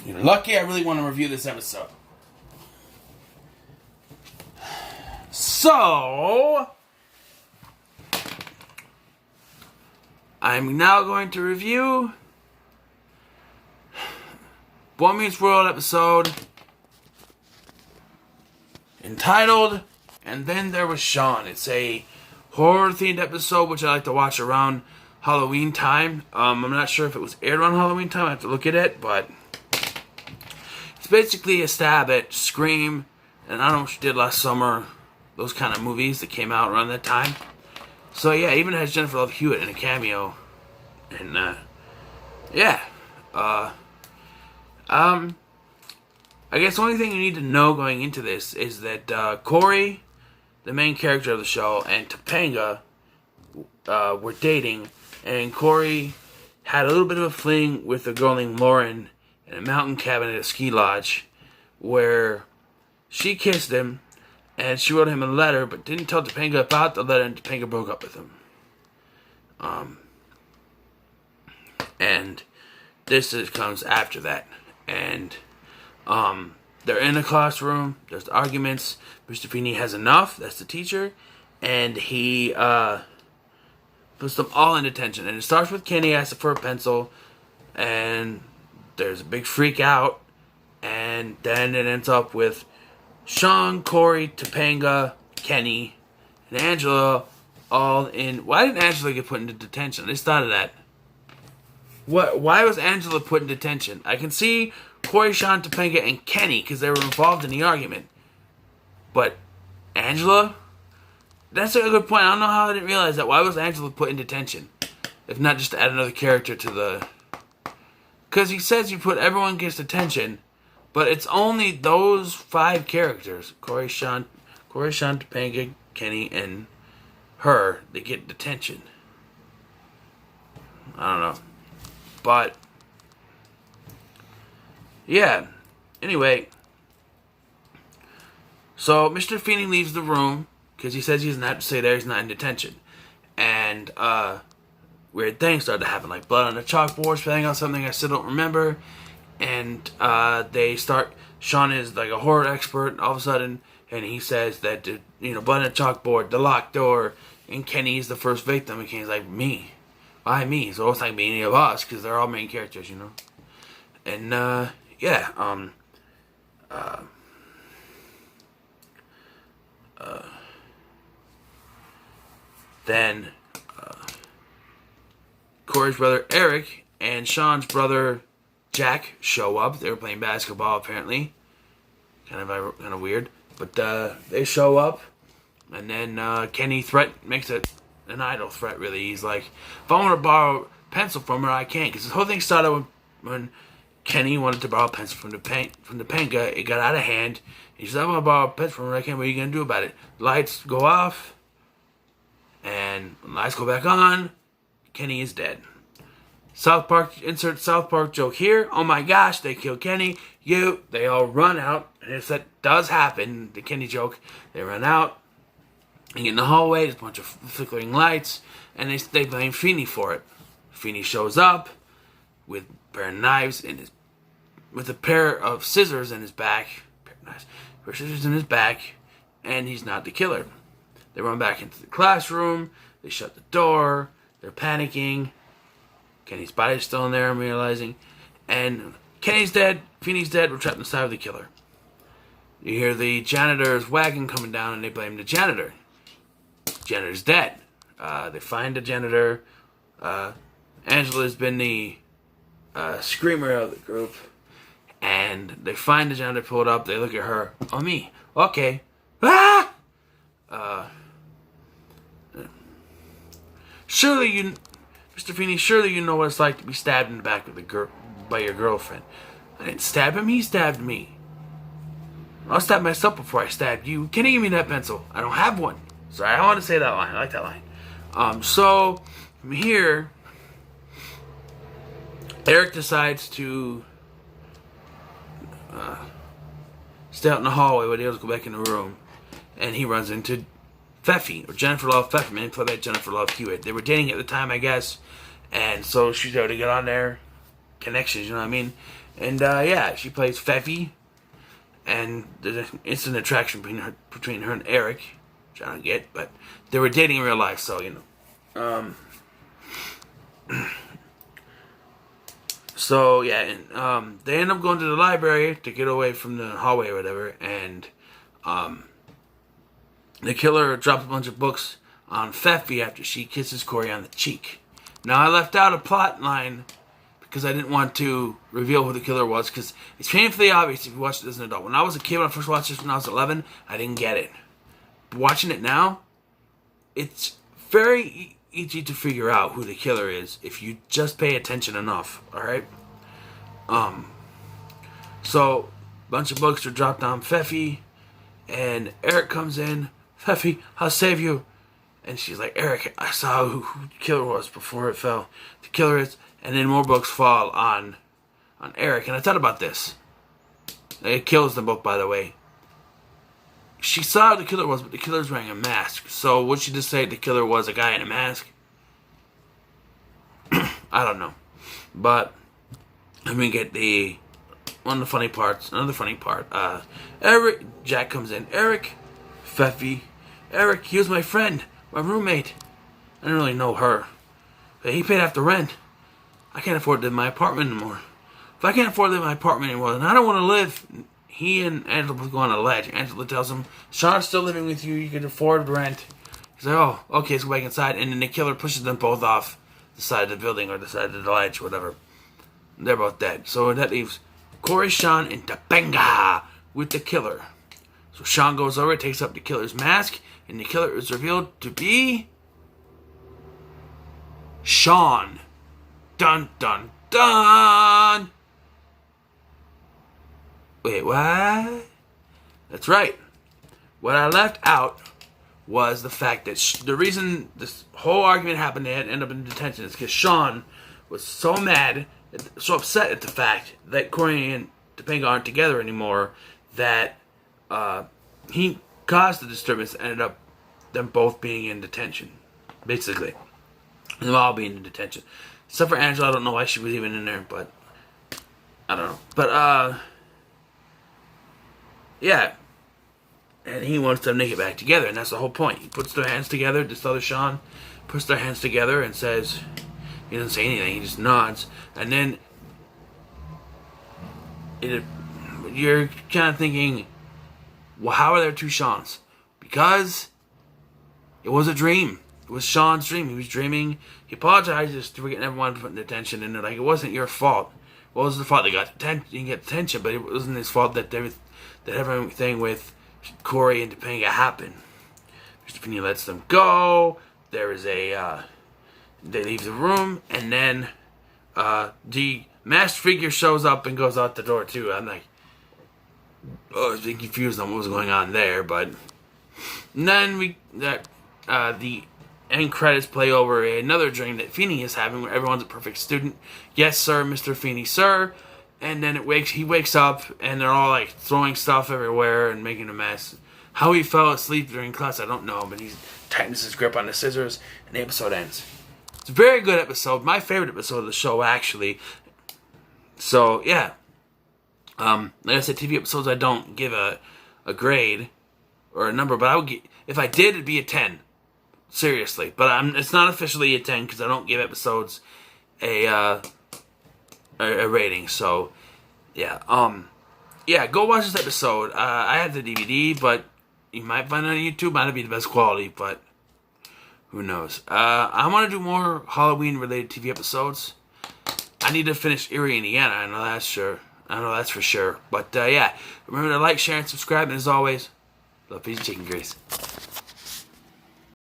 You're lucky I really want to review this episode. So, I'm now going to review Boy Meets World episode entitled And Then There Was Shawn. It's a horror-themed episode which I like to watch around Halloween time. I'm not sure if it was aired on Halloween time. I have to look at it, but it's basically a stab at Scream, and I don't know what she did last summer. Those kind of movies that came out around that time. So yeah, even has Jennifer Love Hewitt in a cameo. And I guess the only thing you need to know going into this is that Corey, the main character of the show, and Topanga were dating, and Corey had a little bit of a fling with a girl named Lauren in a mountain cabin at a ski lodge, where she kissed him, and she wrote him a letter, but didn't tell Topanga about the letter, and Topanga broke up with him. And this comes after that. And they're in the classroom, there's arguments, Mr. Feeney has enough, that's the teacher, and he puts them all in detention. And it starts with Kenny asking for a pencil, and there's a big freak out, and then it ends up with Shawn, Corey, Topanga, Kenny, and Angela all in. Why didn't Angela get put into detention? I just thought of that. Why was Angela put in detention? I can see Corey, Shawn, Topanga, and Kenny because they were involved in the argument. But Angela? That's a good point. I don't know how I didn't realize that. Why was Angela put in detention? If not just to add another character to the... Because he says you put everyone gets detention, but it's only those 5 characters. Corey, Shawn, Topanga, Kenny, and her that get detention. I don't know. But, yeah. Anyway. So, Mr. Feeney leaves the room because he says he doesn't have to stay there. He's not in detention. And, weird things started to happen. Like blood on the chalkboard, spelling out something I still don't remember. And, they start... Shawn is like a horror expert all of a sudden. And he says that, blood on the chalkboard, the locked door. And Kenny's the first victim. And Kenny's like, me? Why me? So it's not be any of us, because they're all main characters, And, then, Corey's brother Eric and Shawn's brother Jack show up. They were playing basketball, apparently. Kind of weird. But, they show up. And then, Kenny makes an idle threat, really. He's like, if I want to borrow a pencil from her, I can't. Because this whole thing started when Kenny wanted to borrow a pencil from Topanga. It got out of hand. He said, I want to borrow a pencil from her, I can't. What are you going to do about it? Lights go off. And when lights go back on, Kenny is dead. South Park, insert South Park joke here. Oh my gosh, they kill Kenny. They all run out. And if that does happen, the Kenny joke, they run out. And in the hallway, there's a bunch of flickering lights, and they blame Feeney for it. Feeney shows up with a pair of knives with a pair of scissors in his back. And he's not the killer. They run back into the classroom. They shut the door. They're panicking. Kenny's body's still in there, I'm realizing. And Kenny's dead. Feeney's dead. We're trapped inside of the killer. You hear the janitor's wagon coming down, and they blame the janitor. Janitor's dead. They find the janitor. Angela's been the screamer of the group. And they find the janitor pulled up. They look at her. Oh, me. Okay. Ah! Mr. Feeney, surely you know what it's like to be stabbed in the back by your girlfriend. I didn't stab him. He stabbed me. I'll stab myself before I stabbed you. Can you give me that pencil? I don't have one. Sorry, I want to say that line. I like that line. So, from here, Eric decides to stay out in the hallway while the others go back in the room. And he runs into Feffy, or Jennifer Love Pfefferman, played by Jennifer Love Hewitt. They were dating at the time, I guess. And so she's able to get on their connections, you know what I mean? And yeah, she plays Feffy, and there's an instant attraction between her and Eric, which I don't get, but they were dating in real life, so you know. So yeah, and they end up going to the library to get away from the hallway or whatever, and the killer drops a bunch of books on Feffy after she kisses Corey on the cheek. Now I left out a plot line because I didn't want to reveal who the killer was, because it's painfully obvious if you watch it as an adult. When I was a kid, when I first watched this when I was 11, I didn't get it. But watching it now, it's very easy to figure out who the killer is if you just pay attention enough, alright? So, a bunch of books are dropped on Feffy, and Eric comes in. Feffy, I'll save you. And she's like, Eric, I saw who the killer was before it fell. The killer is... And then more books fall on Eric. And I thought about this. It kills them both, by the way. She saw who the killer was, but the killer's wearing a mask. So would she just say the killer was a guy in a mask? I don't know. But let me get one of the funny parts. Another funny part. Jack comes in. Eric, Feffy. Eric, he was my friend, my roommate. I didn't really know her. But he paid half the rent. I can't afford to live in my apartment anymore. If I can't afford to live in my apartment anymore, then I don't want to live. He and Angela both go on a ledge. Angela tells him, Shawn's still living with you. You can afford rent. He's like, oh, okay, let's go back inside. And then the killer pushes them both off the side of the building or the side of the ledge, whatever. They're both dead. So that leaves Corey, Shawn, and Topanga with the killer. So Shawn goes over, takes up the killer's mask, and the killer is revealed to be Shawn. Dun, dun, dun! Wait, what? That's right. What I left out was the fact that the reason this whole argument happened, they had to end up in detention, is because Shawn was so mad, so upset at the fact that Corey and Topanga aren't together anymore, that he caused the disturbance and ended up them both being in detention, basically. And them all being in detention. Except for Angela, I don't know why she was even in there, but I don't know. But, yeah. And he wants them to get back together, and that's the whole point. He puts their hands together, this other Shawn puts their hands together and says, he doesn't say anything, he just nods. And then, you're kind of thinking, well, how are there two Shawns? Because it was a dream. It was Shawn's dream. He was dreaming. He apologizes for getting everyone put in detention, and they're like, it wasn't your fault. What was the fault? They got detention. You can get detention, but it wasn't his fault that everything with Corey and Topanga happened. Mr. Finney lets them go. There is they leave the room, and then the masked figure shows up and goes out the door too. I'm like, I was being confused on what was going on there, but and then the end credits play over another dream that Feeney is having, where everyone's a perfect student. Yes, sir, Mr. Feeney, sir. And then he wakes up, and they're all like throwing stuff everywhere and making a mess. How he fell asleep during class, I don't know, but he tightens his grip on the scissors, and the episode ends. It's a very good episode, my favorite episode of the show, actually. So yeah, like I said, TV episodes I don't give a grade or a number, but I would give, if I did, it'd be a 10. Seriously, but it's not officially a 10 because I don't give episodes a rating. So yeah, go watch this episode. I have the DVD, but you might find it on YouTube. Might not be the best quality, but who knows? I want to do more Halloween related TV episodes. I need to finish Erie, Indiana. I know that's for sure. But yeah, remember to like, share, and subscribe. And as always, love, peace, and chicken grease.